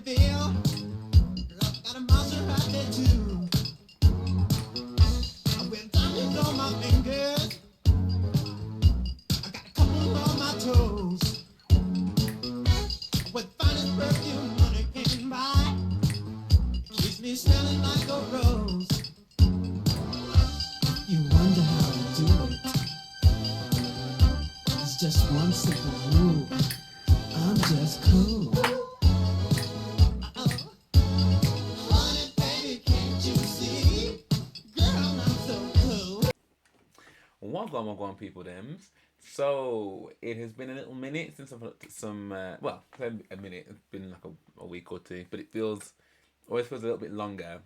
me feel like got a monster right there too. With diamonds on my fingers, I got a couple on my toes. With finest perfume money came by, it keeps me smelling like a rose. You wonder how I do it. It's just one simple rule. I'm just cool. Honey, baby, can't you see? Girl, I'm so cool. Welcome, people, thems. So it has been a little minute since I've looked at some. Well, a minute. It's been like a week or two, but it always feels a little bit longer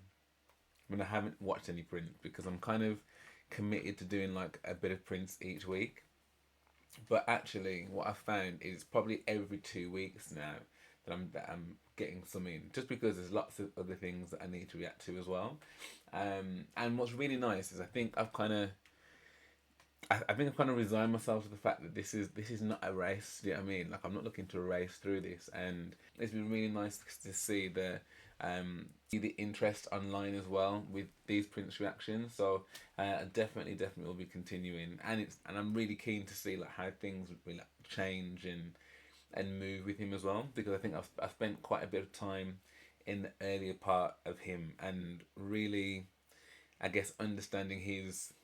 when I haven't watched any Prince because I'm kind of committed to doing like a bit of Prince each week. But actually, what I found is probably every 2 weeks now that I'm getting some in, just because there's lots of other things that I need to react to as well. And what's really nice is I think I've kind of resigned myself to the fact that this is not a race. Do you know what I mean? Like I'm not looking to race through this, and it's been really nice to see the interest online as well with these Prince reactions. So definitely will be continuing, and I'm really keen to see like how things will like, change and move with him as well, because I think I've spent quite a bit of time in the earlier part of him and really, I guess, understanding his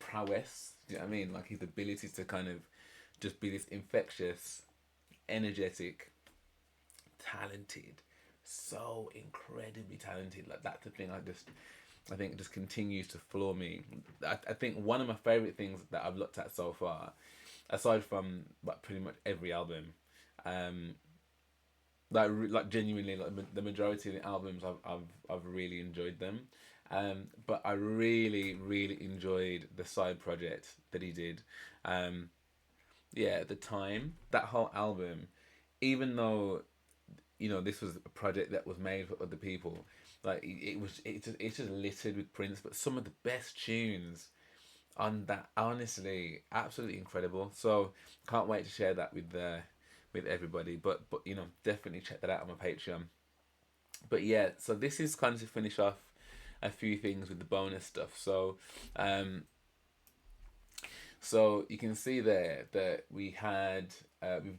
prowess. Do you know what I mean? Like his ability to kind of just be this infectious, energetic, talented, so incredibly talented. Like that's the thing. I think it just continues to floor me. I think one of my favorite things that I've looked at so far, aside from like pretty much every album, um, like genuinely like the majority of the albums I've really enjoyed them. But I really enjoyed the side project that he did. Um, yeah, at the time, that whole album, even though this was a project that was made for other people, like it's just littered with Prince, but some of the best tunes on that, honestly, absolutely incredible. So can't wait to share that with everybody. But definitely check that out on my Patreon. But yeah, so this is kind of to finish off a few things with the bonus stuff. Um, so you can see there that we've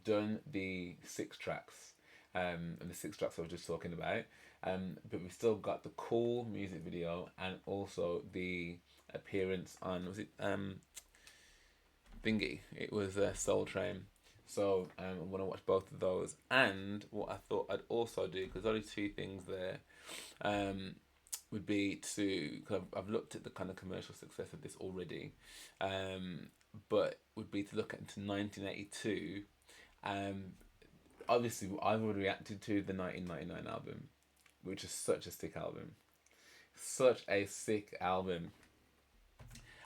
done the 6 tracks, and the 6 tracks I was just talking about. But we've still got the cool music video and also the appearance on, was it thingy? It was Soul Train. So I want to watch both of those. And what I thought I'd also do, because only 2 things there, um, would be to, cause I've looked at the kind of commercial success of this already, but would be to look into 1982. Um, Obviously, I've already reacted to the 1999 album, which is such a sick album. Such a sick album.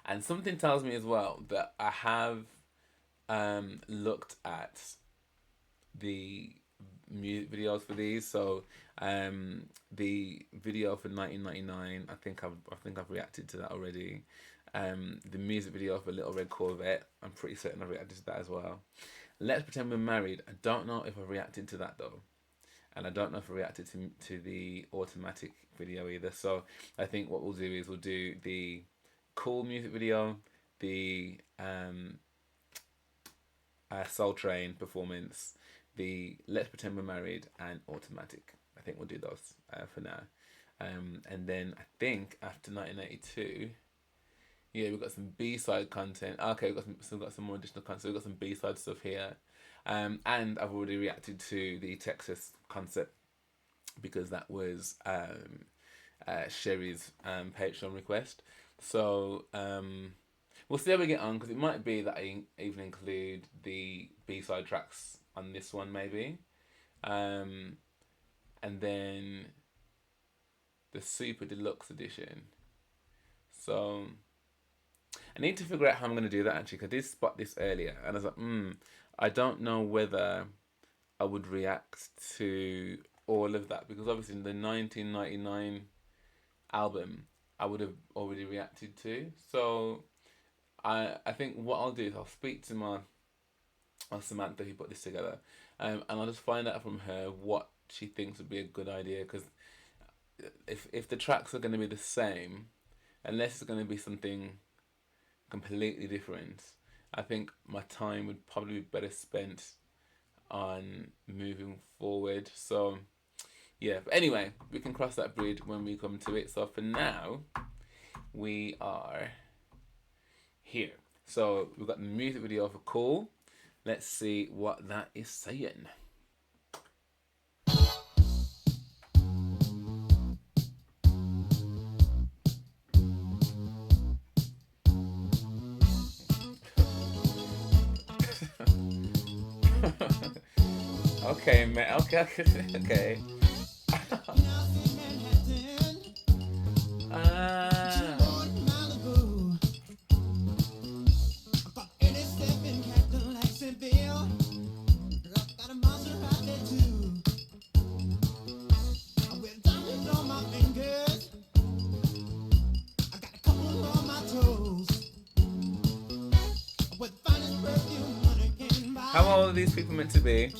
And something tells me as well that I have looked at the music videos for these. So the video for 1999, I think I've reacted to that already. The music video for Little Red Corvette, I'm pretty certain I've reacted to that as well. Let's Pretend We're Married. I don't know if I've reacted to that though, and I don't know if I reacted to the automatic video either. So I think what we'll do is we'll do the cool music video, the Soul Train performance, the Let's Pretend We're Married, and automatic. I think we'll do those for now. And then I think after 1982, yeah, we've got some B-side content. Okay, we've got some more additional content. So we've got some B-side stuff here. And I've already reacted to the Texas concept because that was Sherry's Patreon request. So we'll see how we get on, because it might be that I even include the B-side tracks on this one maybe. And then the Super Deluxe edition. So I need to figure out how I'm going to do that actually, because I did spot this earlier and I was like, I don't know whether I would react to all of that, because obviously in the 1999 album I would have already reacted to. So I think what I'll do is I'll speak to my Samantha who put this together, And I'll just find out from her what she thinks would be a good idea. Because if the tracks are going to be the same, unless it's going to be something completely different, I think my time would probably be better spent on moving forward. So yeah, but anyway, we can cross that bridge when we come to it. So for now, we are here. So we've got the music video for Cool. Let's see what that is saying. Okay, man. Okay, okay. Ah. How old are these people meant to be?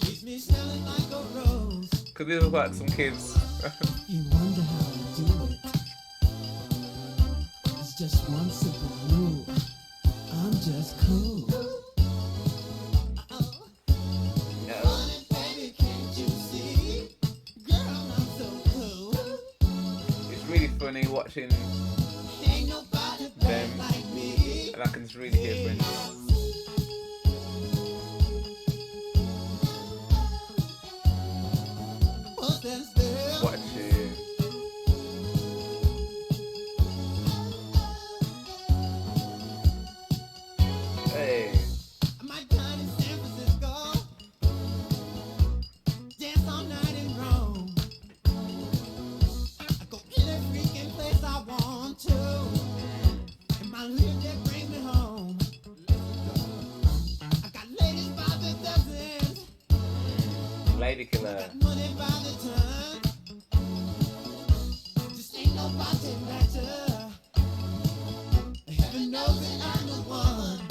Could they look like some kids? You wonder how I do it. It's just one simple rule. I'm just cool. No. Baby, can't you see? Girl, I'm so cool. It's really funny watching Ain't nobody them, like me. and I can just really hear Prince. What's that still? Watching. Hey. My time in San Francisco. Dance all night in Rome. I go any freaking place I want to. And my little jet brings me home. I got ladies by the dozens. Lady Killer. Got money by the ton. Just ain't nobody better. Heaven knows that I'm the one.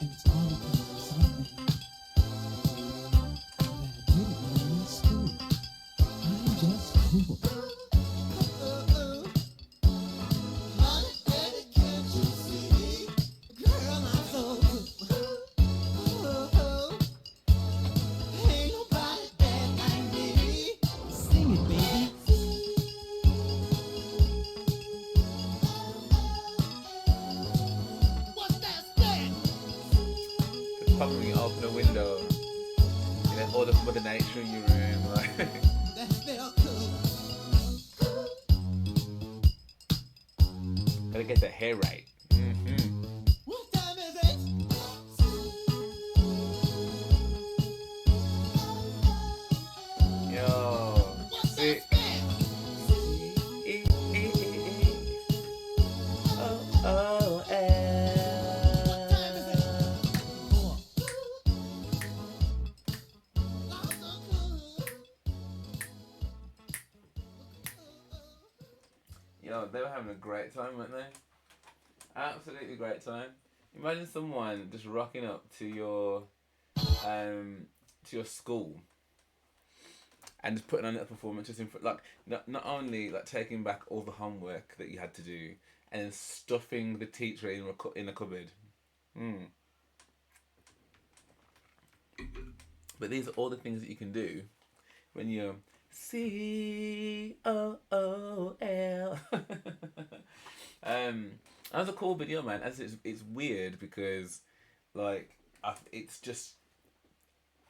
And it's all because of something that I did when I was in school. I'm just cool. Honey, baby, can't you see? Girl, I'm so cool. Ain't nobody bad like me. Sing it, baby. What's that stand? Just probably open a window. You know, all the Mother Nature in your room. Like. That smell cool. Gotta get the hair right. Mm-hmm. What time is it? Yo. What's See. that stand? Oh, What time is it? 4. I'm so cool. Yo, they were having a great time, weren't they? Absolutely great time. Imagine someone just rocking up to your school and just putting on a performance just in front, like not only like taking back all the homework that you had to do and then stuffing the teacher in a cupboard. Mm. But these are all the things that you can do when you're COOL. That was a cool video, man. As it's weird because, like, I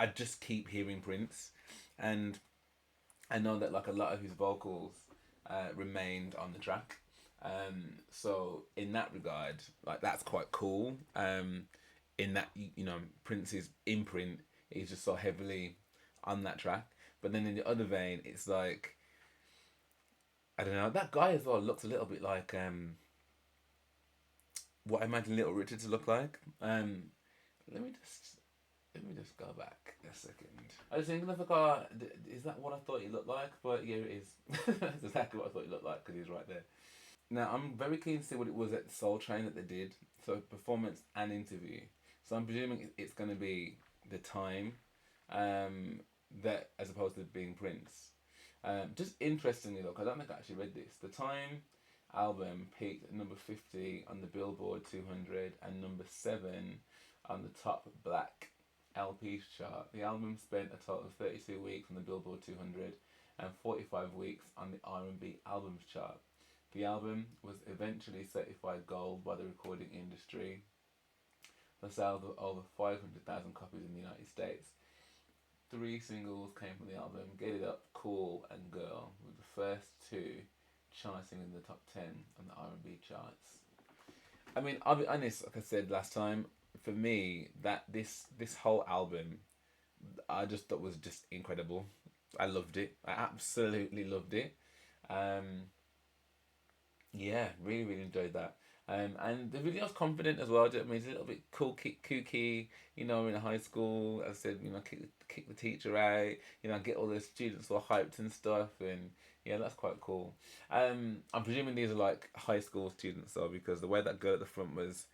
just keep hearing Prince, and I know that like a lot of his vocals remained on the track. So in that regard, like that's quite cool. In that you know Prince's imprint is just so heavily on that track. But then in the other vein, it's like I don't know. That guy as well looks a little bit like what I imagine Little Richard to look like. Let me just go back a second. I was thinking of the car. Is that what I thought he looked like? But yeah, it is. That's exactly what I thought he looked like because he's right there. Now I'm very keen to see what it was at Soul Train that they did. So performance and interview. So I'm presuming it's going to be the time, that as opposed to being Prince. Just interestingly though, 'cause I don't think I actually read this. The Time album peaked at number 50 on the Billboard 200 and number 7 on the top black LP chart. The album spent a total of 32 weeks on the Billboard 200 and 45 weeks on the R&B albums chart. The album was eventually certified gold by the recording industry for sales of over 500,000 copies in the United States. 3 singles came from the album: Get It Up, Cool, and Girl, with the first 2 charting in the top 10 on the R&B charts. I mean, I'll be honest, like I said last time, for me, that this whole album, I just thought was just incredible. I loved it. I absolutely loved it. Um, yeah, really, really enjoyed that. And the video's confident as well. I mean, it's a little bit cool, kooky. You know, in high school, as I said, you know, kick the teacher out. You know, get all the students all hyped and stuff, and yeah, that's quite cool. I'm presuming these are like high school students though, because the way that girl at the front was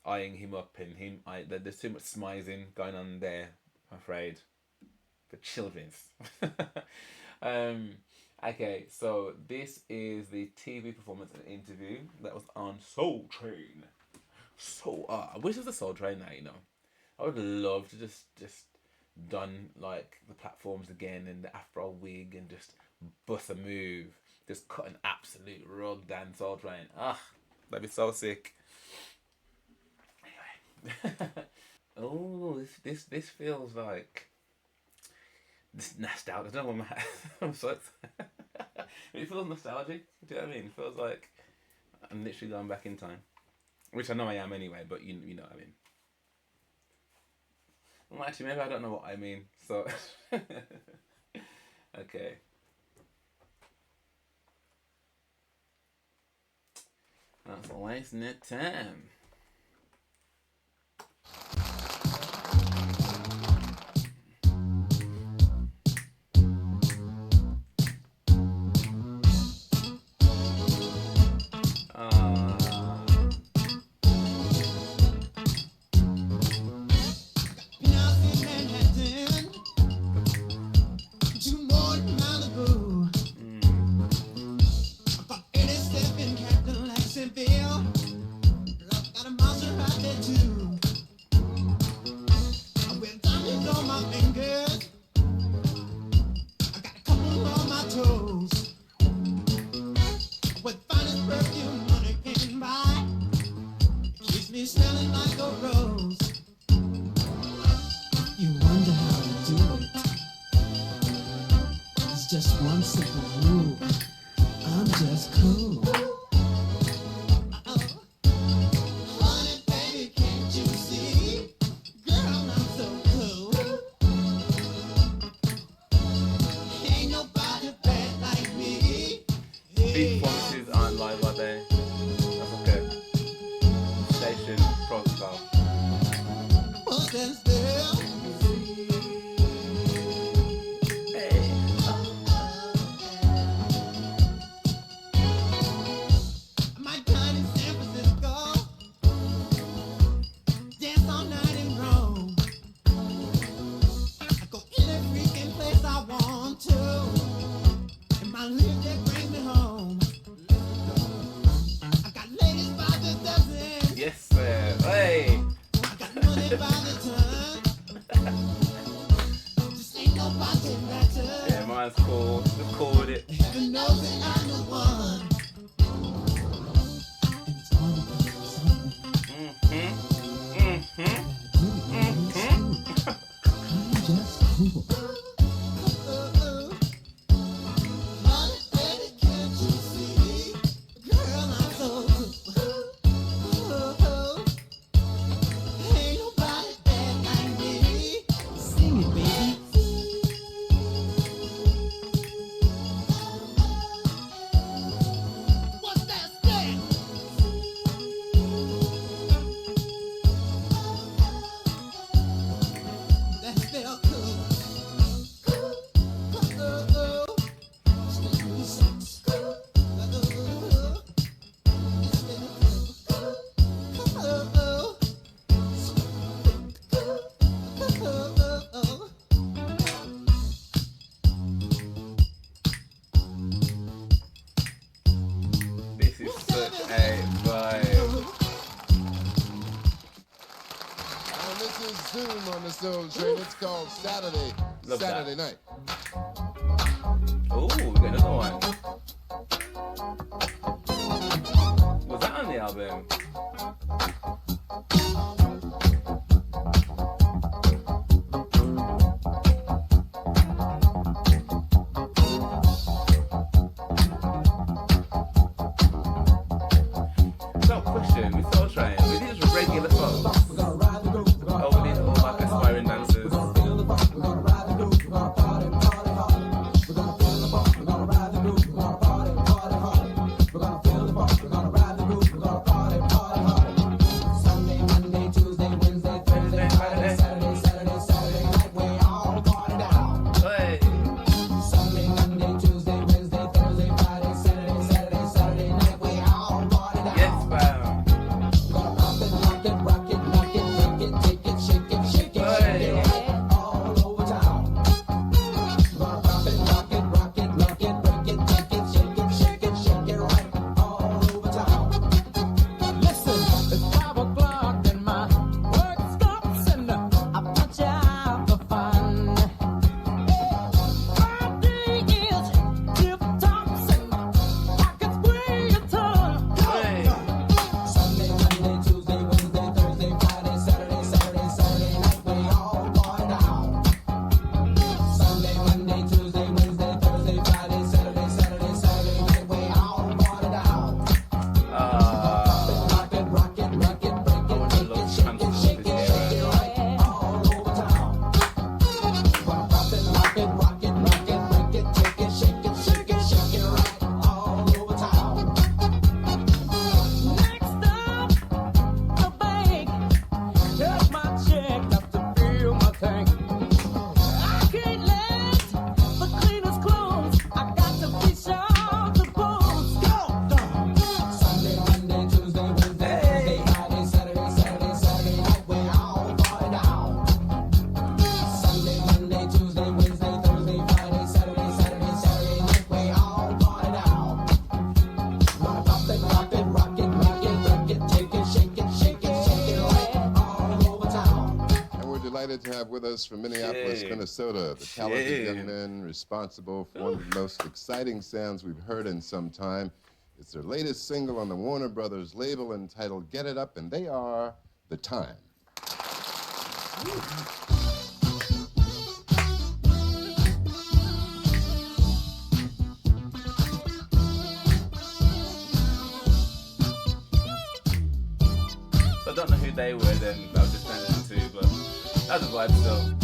eyeing him up, and there's too much smizing going on there. I'm afraid for children's. um, Okay, so this is the TV performance and interview that was on Soul Train. So, I wish it was a Soul Train now, you know. I would love to just done like the platforms again and the Afro wig and just bust a move. Just cut an absolute rug down Soul Train. That'd be so sick. Anyway. Oh, this feels like this nostalgia. I don't know what I'm so excited. It feels nostalgic. Do you know what I mean? It feels like I'm literally going back in time, which I know I am anyway. But you know what I mean. Well, actually, maybe I don't know what I mean. So, okay. That's wasting the time. Smelling like a rose. You wonder how to do it. It's just one simple rule. I'm just cool. Honey, baby, can't you see? Girl, I'm so cool. Ain't nobody bad like me. These performances aren't live, are they? That's okay. Station protocol. Stand still. Hey. My time in San Francisco. Dance all night in Rome. I go any freaking place I want to. And my lips that bring me home. I got ladies by the dozen. Yes, sir. Hey. I got money by the ton. Just ain't nobody better. Yeah, mine's cool. Just cool with it. Heaven knows that I'm the one. And it's all because of something. I'm just cool. Honey, baby, can't you see? Girl, I'm so cool. Ain't nobody bad like me. Sing it, baby. What's that stand? That felt cool. the Soul Train. It's called Saturday Love Saturday that. Night. Oh, we got another one. Was that on the album? So, question, we Soul Train, we these regular folks, or we these all like aspiring dancers? Hey. Yes, fam. Hey. Listen, it's 5 o'clock and my work stops and I punch out for fun. Friday is tip tops and my pockets weigh a ton. Hey. Sunday, Monday, Tuesday, Wednesday, Thursday, Friday, Saturday, Saturday night, we all party down. Sunday, Monday, Tuesday, Wednesday, Thursday, Friday, Saturday night, we all party down. Rock it, break it, take it, shake it, all over town. Rock it, break it, take it, shake it, right, all over town. Next up, the bank. Here's my check, got to fill my tank. I can't let the cleaners close. I got to fish out the booze. Go! Sunday, Monday, Tuesday, Wednesday, Thursday, Friday, Saturday night, we all party down. Sunday, Monday, Tuesday, Wednesday, Thursday, Friday, Saturday night, we all party down. Rock it, take it, shake it, right, all over town. And we're delighted to have with us from Minneapolis, Shit. Minnesota, the talented Shit. young men responsible for one of the most exciting sounds we've heard in some time. It's their latest single on the Warner Brothers label entitled Get It Up, and they are The Time. So I don't know who they were then, I was just dancing to, but that's a vibe still.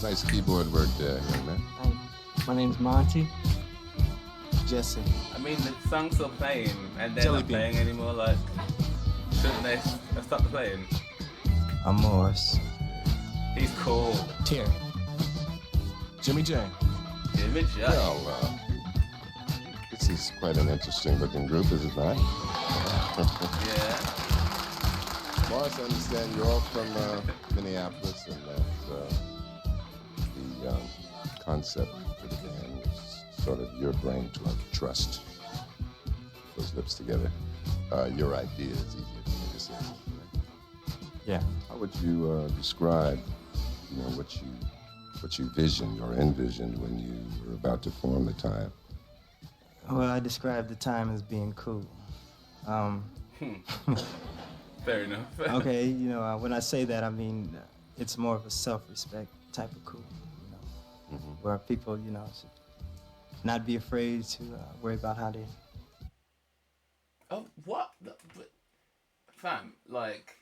Nice keyboard work there, young man. Thank you. My name's Monty. Jesse. I mean, the song's still playing, and they're Jelly not bean. playing anymore. Like, shouldn't they stop playing? I'm Morris. He's cool. Terry. Jimmy J. Jimmy J. Well, this is quite an interesting looking group, is it not? Yeah. Morris, I understand you're all from Minneapolis, and that the concept for the band was sort of your brain trust. Those lips together. Your idea is easier for me to say. Yeah. How would you describe, what you visioned or envisioned when you were about to form the time? Well, I described the time as being cool. Fair enough. Okay, when I say that, I mean it's more of a self-respect type of cool, where people, should not be afraid to worry about how they. Oh, what? Fam, like,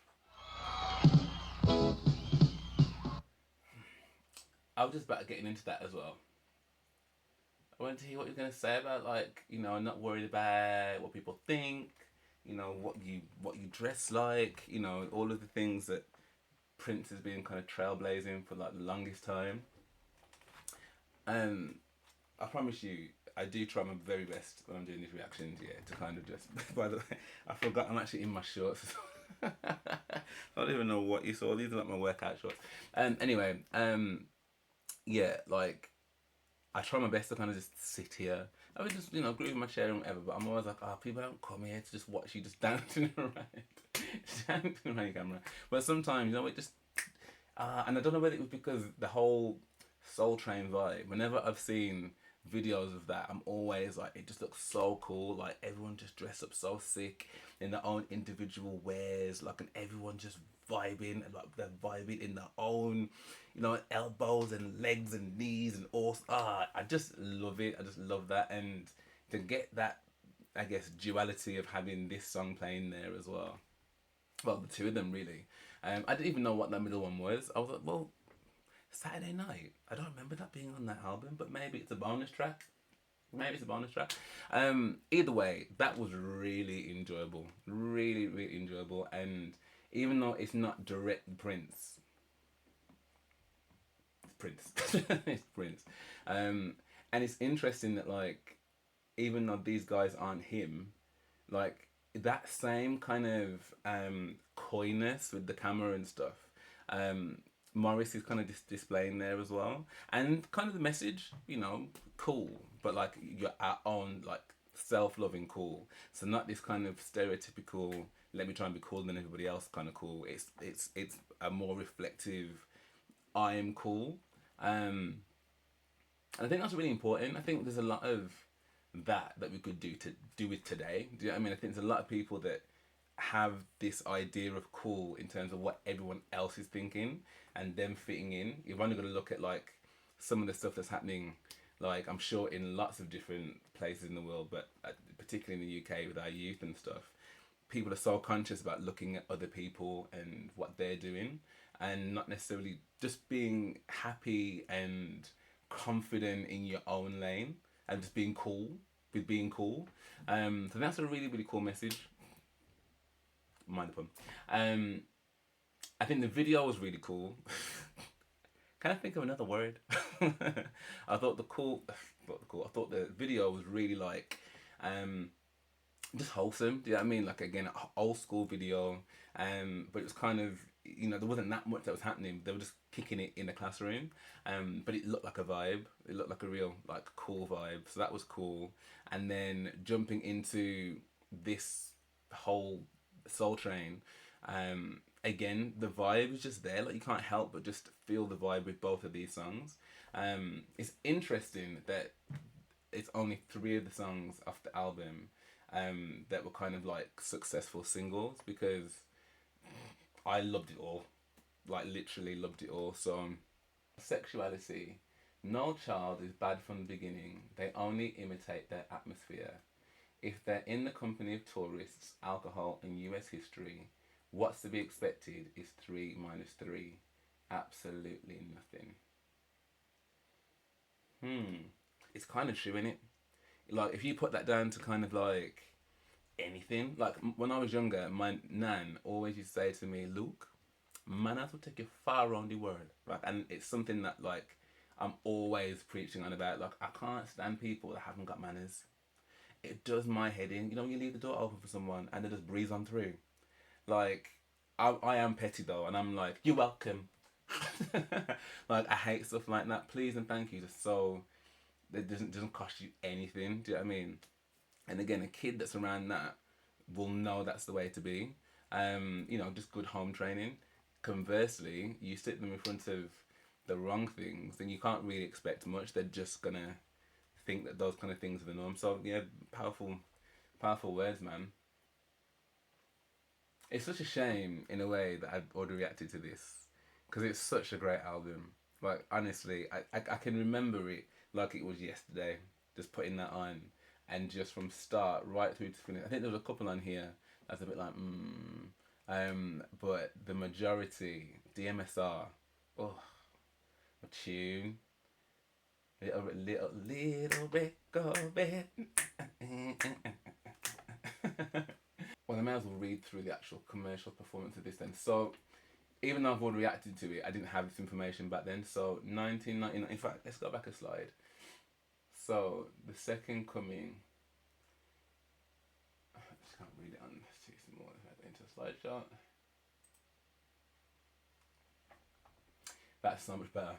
I was just about getting into that as well. I wanted to hear what you're gonna say about, like, not worried about what people think, what you dress like, all of the things that Prince has been kind of trailblazing for like the longest time. I promise you, I do try my very best when I'm doing these reactions, to kind of just. By the way, I forgot I'm actually in my shorts. I don't even know what you saw. These are like my workout shorts. Anyway, like, I try my best to kind of just sit here. I would just, groove in my chair and whatever, but I'm always like, people don't come here to just watch you just dancing around. Dancing around your camera. But sometimes, it just, and I don't know whether it was because the whole Soul Train vibe, whenever I've seen videos of that, I'm always like, it just looks so cool, like everyone just dressed up so sick in their own individual wares, like, and everyone just vibing, and like they're vibing in their own, elbows and legs and knees and all. I just love it. I just love that, and to get that, I guess, duality of having this song playing there as well. Well, the two of them really. I didn't even know what that middle one was. I was like, well, Saturday Night. I don't remember that being on that album, but maybe it's a bonus track. Either way, that was really enjoyable. Really, really enjoyable. And even though it's not direct Prince, it's Prince. And it's interesting that, like, even though these guys aren't him, like, that same kind of coyness with the camera and stuff, Morris is kind of displaying there as well, and kind of the message, cool, but like your own, like, self-loving cool. So not this kind of stereotypical let me try and be cooler than everybody else kind of cool. It's a more reflective, I am cool, and I think that's really important. I think there's a lot of that we could do with today. Do you know what I mean? I think there's a lot of people that have this idea of cool in terms of what everyone else is thinking and them fitting in. You've only got to look at, like, some of the stuff that's happening, like, I'm sure in lots of different places in the world, but particularly in the UK with our youth and stuff, people are so conscious about looking at other people and what they're doing, and not necessarily just being happy and confident in your own lane and just being cool with being cool. So that's a really, really cool message. Mind the pun. I think the video was really cool. Can I think of another word? I thought the video was really, like, just wholesome. Do you know what I mean? Like, again, an old school video. But it was kind of, there wasn't that much that was happening. They were just kicking it in the classroom. But it looked like a vibe. It looked like a real, like, cool vibe. So that was cool. And then jumping into this whole Soul Train, again, the vibe is just there. Like, you can't help but just feel the vibe with both of these songs. It's interesting that it's only 3 of the songs off the album that were kind of like successful singles, because I loved it all. Like, literally loved it all. So, sexuality. No child is bad from the beginning. They only imitate their atmosphere. If they're in the company of tourists, alcohol, and US history, what's to be expected is 3 minus 3. Absolutely nothing. It's kind of true, innit? Like, if you put that down to kind of like anything, like when I was younger, my nan always used to say to me, Luke, manners will take you far around the world. Right? And it's something that, like, I'm always preaching on about. Like, I can't stand people that haven't got manners. It does my head in. You know, when you leave the door open for someone and they just breeze on through. Like, I am petty though, and I'm like, you're welcome. Like, I hate stuff like that. Please and thank you. Just so it doesn't cost you anything. Do you know what I mean? And again, a kid that's around that will know that's the way to be. Just good home training. Conversely, you sit them in front of the wrong things, then you can't really expect much. They're just gonna think that those kind of things are the norm. So yeah, powerful words, man. It's such a shame in a way that I've already reacted to this because it's such a great album. Like, honestly, I can remember it like it was yesterday. Just putting that on, and just from start right through to finish. I think there was a couple on here that's a bit like but the majority, DMSR, oh, a tune, little red Corvette. Well, I may as well read through the actual commercial performance of this then. So, even though I've already reacted to it, I didn't have this information back then. So, 1999, in fact, let's go back a slide. So, the second coming, I just can't read it on, let's see some more into a slideshow. That's so much better.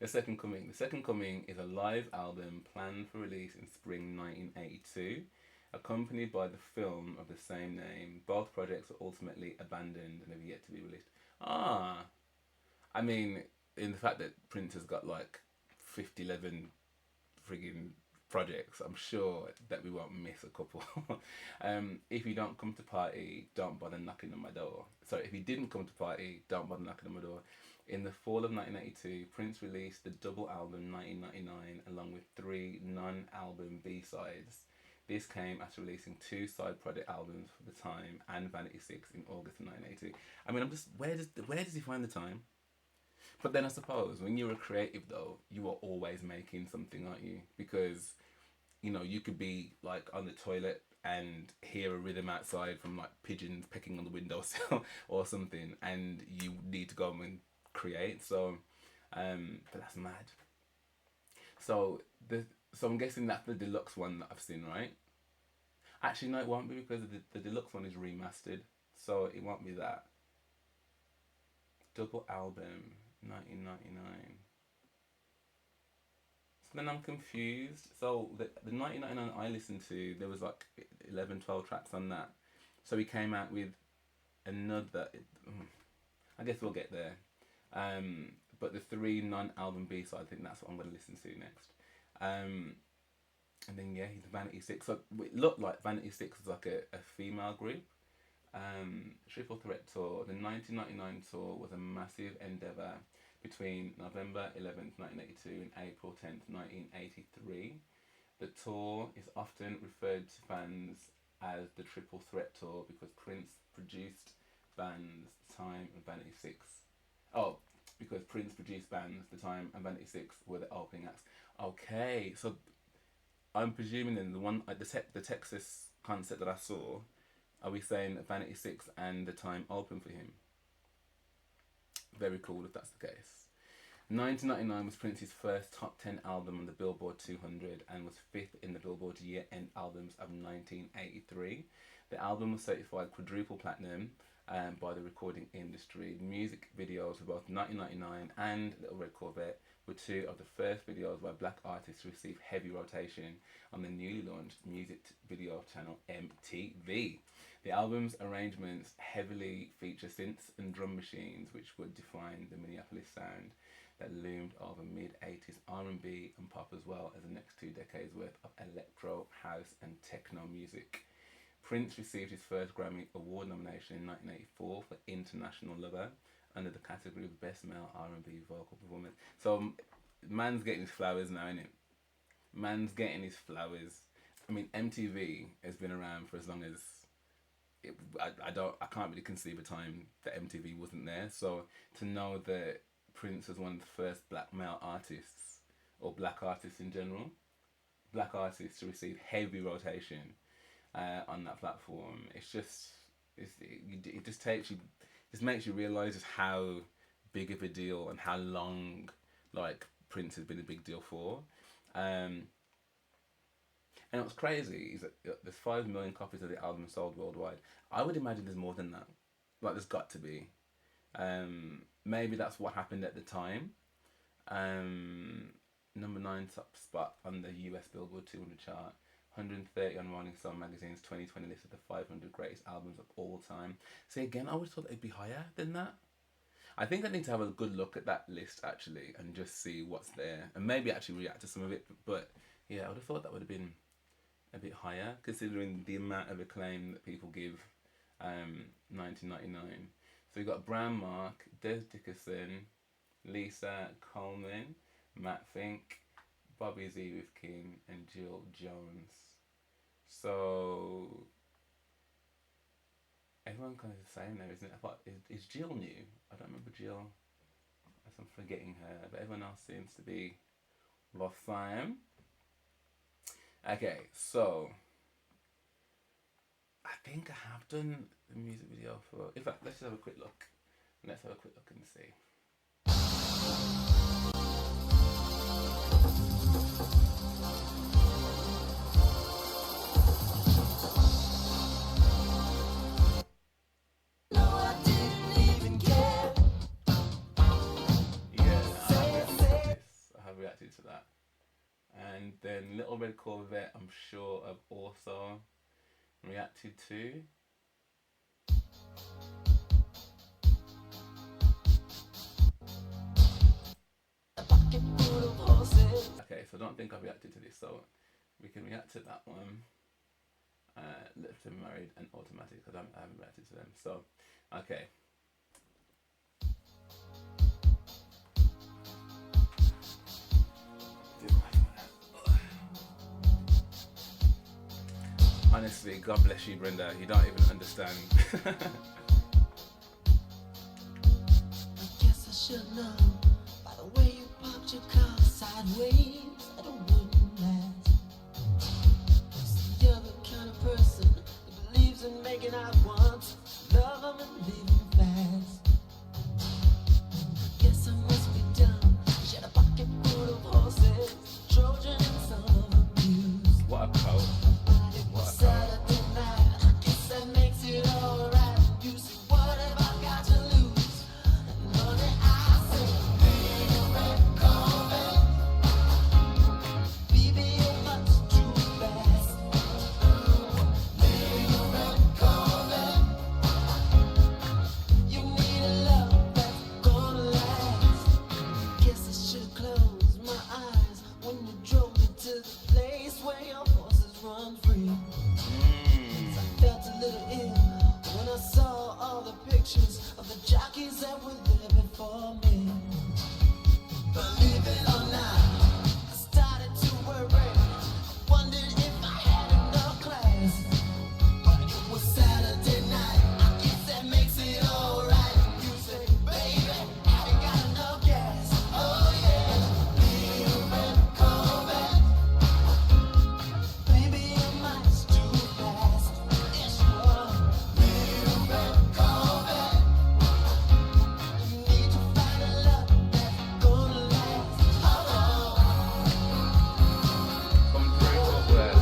The Second Coming. The Second Coming is a live album planned for release in spring 1982, accompanied by the film of the same name. Both projects were ultimately abandoned and have yet to be released. Ah, I mean, in the fact that Prince has got like 11 frigging projects, I'm sure that we won't miss a couple. If you don't come to party, don't bother knocking on my door. Sorry, if you didn't come to party, don't bother knocking on my door. In the fall of 1982, Prince released the double album 1999 along with 3 non-album B-sides. This came after releasing 2 side project albums for The Time and Vanity 6 in August of 1982. I mean, I'm just, where does he find the time? But then I suppose when you're a creative though, you are always making something, aren't you? Because, you could be like on the toilet and hear a rhythm outside from like pigeons pecking on the windowsill or something, and you need to go and create. So, but that's mad. So I'm guessing that's the deluxe one that I've seen, right? Actually, no, it won't be because the deluxe one is remastered, so it won't be that. Double album, 1999. So then I'm confused. So the 1999 I listened to, there was like 11, 12 tracks on that. So he came out with another. I guess we'll get there. But the 3 non-album B-sides, I think that's what I'm going to listen to next. And then yeah, he's Vanity 6. So it looked like Vanity 6 was like a female group. Triple Threat Tour. The 1999 tour was a massive endeavour between November 11th, 1982 and April 10th, 1983. The tour is often referred to fans as the Triple Threat Tour because Prince produced bands Time and Vanity 6. Oh, because Prince produced bands The Time and Vanity 6 were the opening acts. Okay, so I'm presuming then the one the Texas concert that I saw, are we saying that Vanity 6 and The Time open for him? Very cool if that's the case. 1999 was Prince's first top 10 album on the Billboard 200 and was 5th in the Billboard year-end albums of 1983. The album was certified quadruple platinum by the recording industry. Music videos for both 1999 and Little Red Corvette were 2 of the first videos by black artists to receive heavy rotation on the newly launched music video channel MTV. The album's arrangements heavily feature synths and drum machines, which would define the Minneapolis sound that loomed over mid-80s R&B and pop, as well as the next 2 decades worth of electro, house and techno music. Prince received his first Grammy Award nomination in 1984 for International Lover under the category of Best Male R&B Vocal Performance. So man's getting his flowers now, innit? Man's getting his flowers. I mean, MTV has been around for as long as I can't really conceive a time that MTV wasn't there. So to know that Prince was one of the first black male artists or black artists in general. Black artists to receive heavy rotation on that platform. It just takes you, just makes you realise just how big of a deal and how long like Prince has been a big deal for. And what's crazy is that there's 5 million copies of the album sold worldwide. I would imagine there's more than that. Like there's got to be. Maybe that's what happened at the time. Number 9 top spot on the US Billboard 200 chart. 130 on Rolling Stone magazine's 2020 list of the 500 greatest albums of all time. See, again, I would have thought it'd be higher than that. I think I need to have a good look at that list actually and just see what's there and maybe actually react to some of it. But yeah, I would have thought that would have been a bit higher considering the amount of acclaim that people give 1999. So we've got Brown Mark, Des Dickerson, Lisa Coleman, Matt Fink, Bobby Z with King, and Jill Jones. So everyone kind of the same there, isn't it? I thought, is Jill new? I don't remember Jill. I'm forgetting her, but everyone else seems to be the same. Okay, so I think I have done the music video for. In fact, let's just have a quick look. Let's have a quick look and see. I have reacted to that. And then Little Red Corvette, I'm sure I've also reacted to. Okay, so I don't think I've reacted to this, so we can react to that one. Left and Married and Automatic, because I haven't reacted to them. So, okay. Honestly, God bless you, Brenda. You don't even understand. I guess I should know by the way you popped your car sideways that it wouldn't last. You're the kind of person who believes in making out once, love them and leave them fast. Guess I must be dumb. She had a pocket full of horses, Trojan and some of them used. What a coat. Saturday night, I guess that makes it alright. You see, what have I got to lose? And honey, I say, Little Red Corvette, baby, you're much too fast. Little Red Corvette, you need a love that's gonna last. Guess I should close my eyes when you drove me to the place where your horses run free. Felt a little ill when I saw all the pictures of the jockeys that were there before me. Believe it or not, I started to worry. Wondered if I had enough class. But it was Saturday night, I guess that makes it alright. You say, baby, have you got enough gas? Oh yeah, Little Red Corvette, baby, you're much too fast. Yes, you are. Little Red Corvette, you need to find a love that's gonna last. Oh, Come through, Corvette.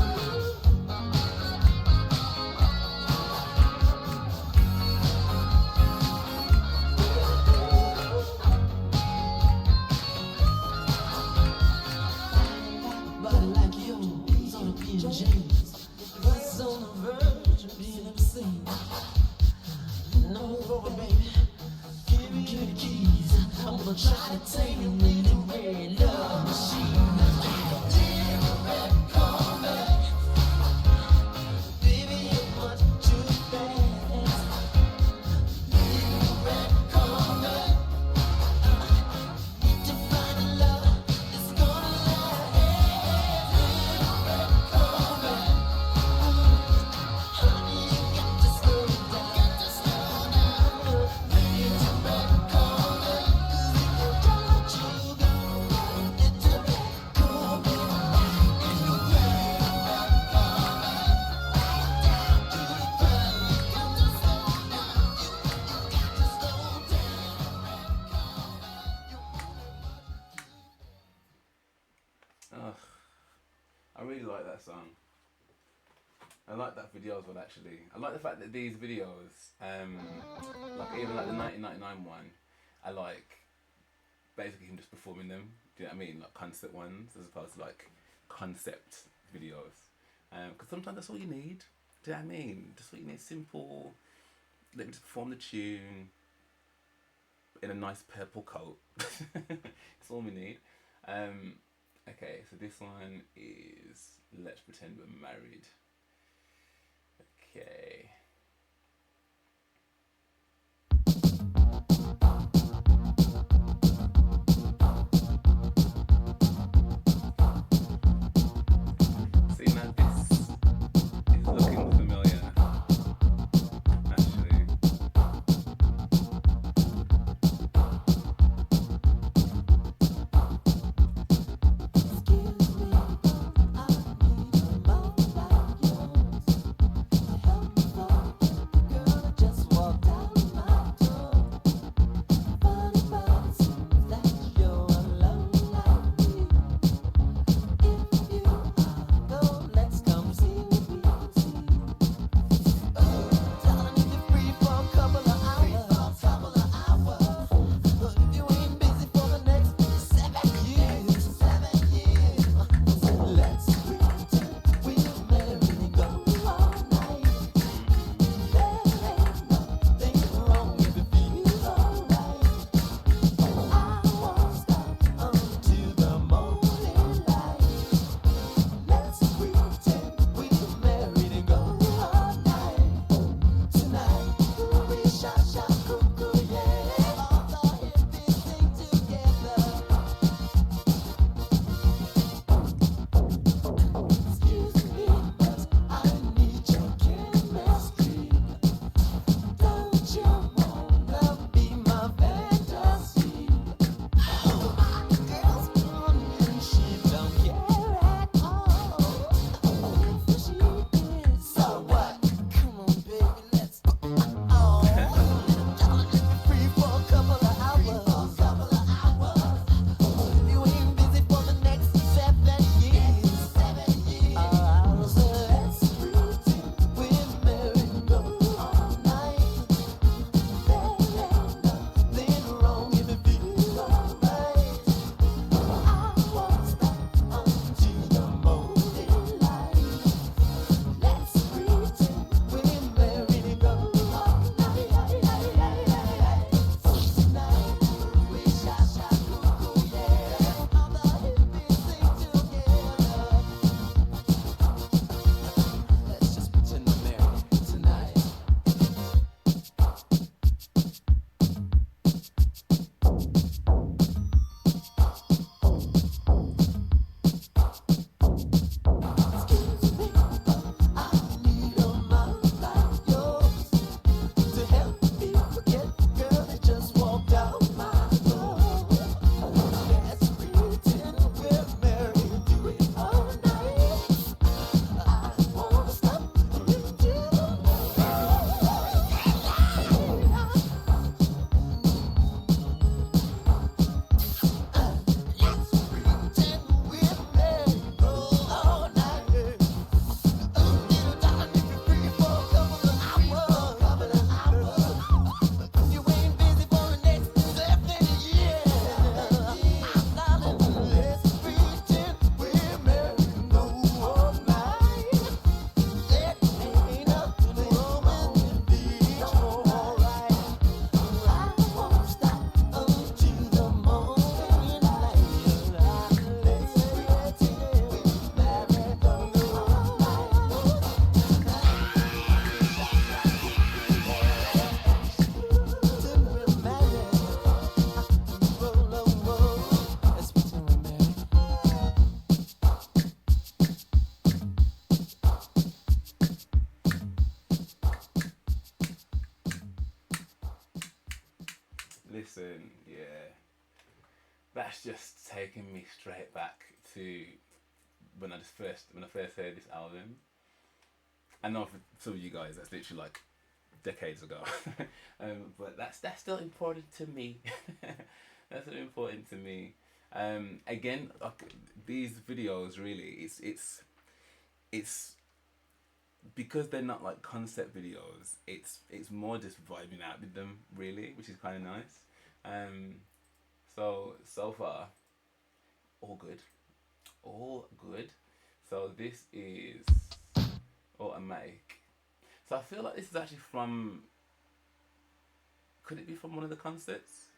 body like yours on a PJs, was on the verge of being obscene. No over, baby. Give me the keys. I'm gonna try to tame your little red love machine. Little Red Corvette, baby, you're much too fast. Little Red Corvette, need to find a love that's gonna last. Little Red Corvette, honey, you got to slow down. Little Red Corvette, 'cause if you don't, you like that song. I like that video as well, actually. I like the fact that these videos, like even like the 1999 one, I like basically him just performing them. Do you know what I mean? Like concept ones as opposed to like concept videos. Because sometimes that's all you need. Do you know what I mean? Just what you need, simple. Let me just perform the tune in a nice purple coat. That's all we need. Okay, so this one is Let's Pretend We're Married. Okay. See, now this is looking familiar, actually. Listen, yeah, that's just taking me straight back to when I first heard this album. I know for some of you guys that's literally like decades ago, but that's still important to me. That's still important to me. Again, like, these videos really, it's because they're not like concept videos. It's more just vibing out with them really, which is kind of nice. So far, all good, all good. So this is Automatic. So I feel like this is actually from. Could it be from one of the concerts?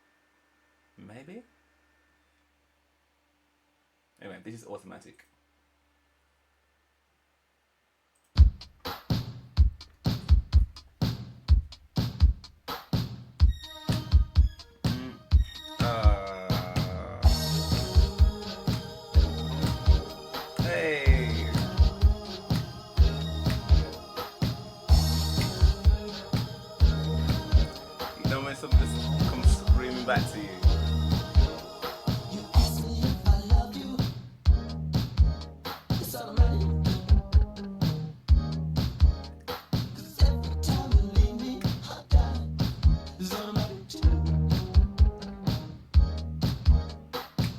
Maybe. Anyway, this is Automatic. Hey. You know when something just comes screaming back to you. You ask me if I love you. It's automatic. 'Cause every time you leave me, I die. It's automatic too.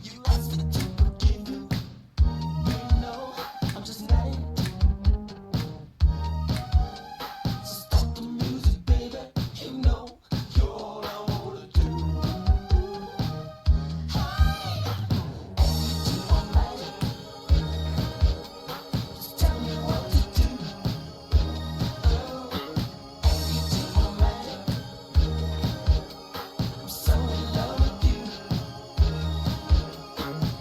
You ask me to forgive you. You know I'm just not it. So stop the music, baby. You know you're all I wanna do. Just tell me what to do. I'm so in love with you.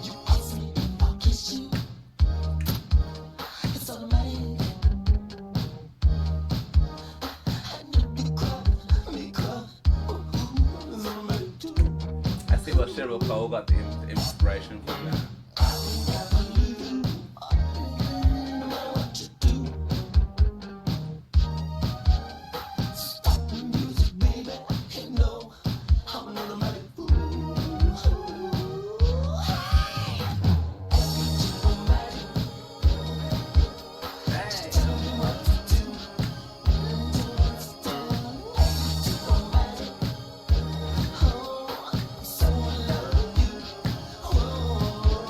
You ask me if I'll kiss you. It's automatic. And you can cry, me cry. It's automatic too. I see what Cheryl Cole got the inspiration from that. No matter what you do. Stop the music, baby. You know I'm an automatic fool. Hey. Tell me what to do. Do what's done. Automatic. Oh, I'm so in love with you. Oh.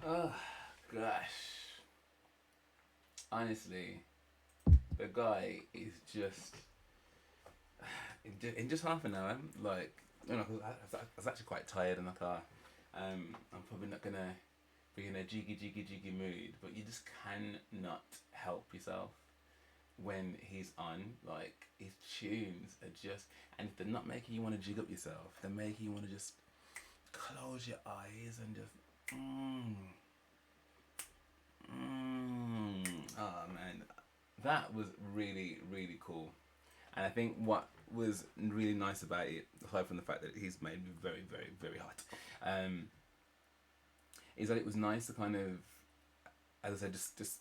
Oh gosh, honestly, the guy is just in just half an hour. Like, you know, 'cause I was actually quite tired in the car. I'm probably not gonna be in a jiggy mood, but you just cannot help yourself when he's on. Like, his tunes are just, and if they're not making you want to jig up yourself, they're making you want to just close your eyes and just oh man, that was really really cool. And I think what was really nice about it, aside from the fact that he's made me very very very hot, is that it was nice to kind of, as I said, just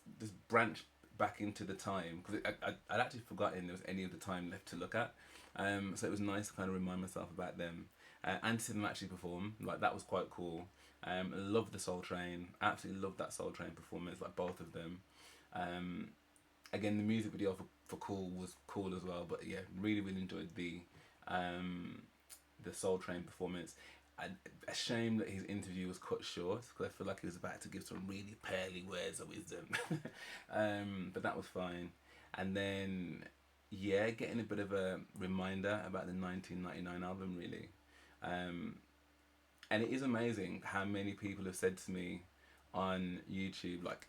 branch back into the time, because I'd actually forgotten there was any of the time left to look at. So it was nice to kind of remind myself about them, and to see them actually perform. Like, that was quite cool. I love the Soul Train. Absolutely love that Soul Train performance. Like, both of them. Again, the music video for Cool was cool as well. But yeah, really really enjoyed the Soul Train performance. A shame that his interview was cut short, because I feel like he was about to give some really pearly words of wisdom. But that was fine. And then, yeah, getting a bit of a reminder about the 1999 album, really. And it is amazing how many people have said to me on YouTube, like,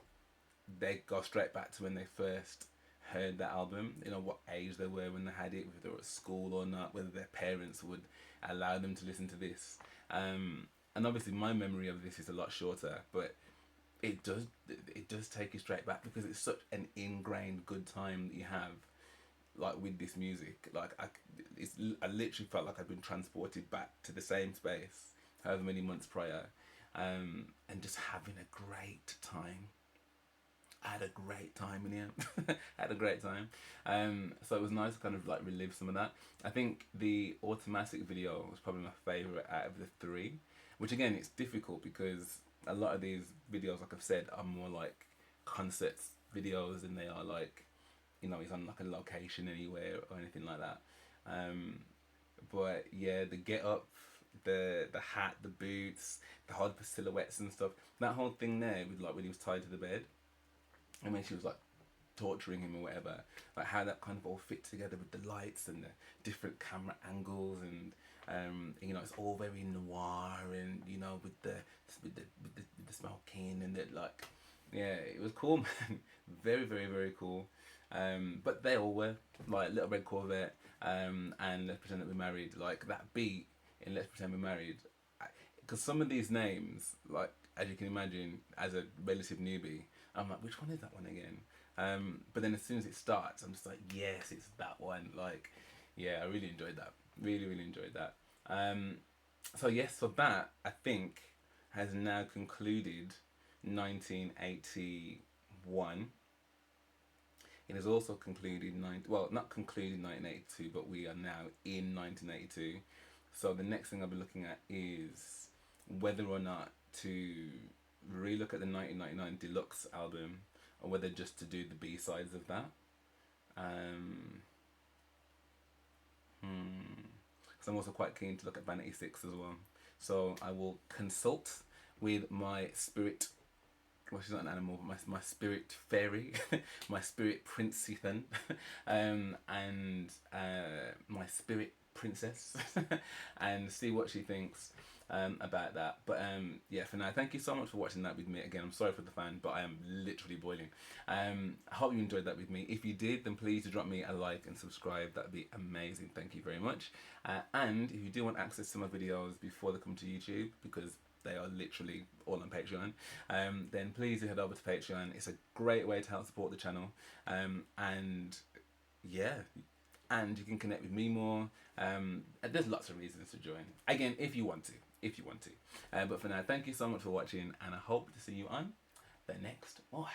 they go straight back to when they first heard that album, you know, what age they were when they had it, whether they were at school or not, whether their parents would allow them to listen to this. And obviously my memory of this is a lot shorter, but it does take you straight back, because it's such an ingrained good time that you have, like, with this music. Like, I literally felt like I'd been transported back to the same space however many months prior, and just having a great time. I had a great time in here. I had a great time. So it was nice to kind of like relive some of that. I think the Automatic video was probably my favourite out of the three, which again, it's difficult because a lot of these videos, like I've said, are more like concert videos than they are like, you know, he's on like a location anywhere or anything like that. But yeah, the get up, the hat, the boots, the whole silhouettes and stuff, that whole thing there with like when he was tied to the bed, and when she was like torturing him or whatever, like how that kind of all fit together with the lights and the different camera angles, and you know, it's all very noir, and you know, with the smoking and the, like, yeah, it was cool, man. Very very very cool. But they all were, like Little Red Corvette, and Let's Pretend That We're Married. Like, that beat in Let's Pretend We're Married, because some of these names, like, as you can imagine, as a relative newbie, I'm like, which one is that one again? But then as soon as it starts, I'm just like, yes, it's that one. Like, yeah, I really enjoyed that. Really, really enjoyed that. So yes, so that, I think, has now concluded 1981. It has also concluded, well, not concluded 1982, but we are now in 1982. So the next thing I'll be looking at is whether or not to relook at the 1999 deluxe album, or whether just to do the B-sides of that. Because I'm also quite keen to look at Vanity 6 as well. So I will consult with my spirit, well, she's not an animal, but my spirit fairy, my spirit princethan, and my spirit princess, and see what she thinks about that. But yeah, for now, thank you so much for watching that with me. Again, I'm sorry for the fan, but I am literally boiling. I hope you enjoyed that with me. If you did, then please do drop me a like and subscribe. That'd be amazing. Thank you very much. And if you do want access to my videos before they come to YouTube, because they are literally all on Patreon, then please do head over to Patreon. It's a great way to help support the channel. And yeah, and you can connect with me more. There's lots of reasons to join. Again, if you want to. But for now, thank you so much for watching, and I hope to see you on the next one.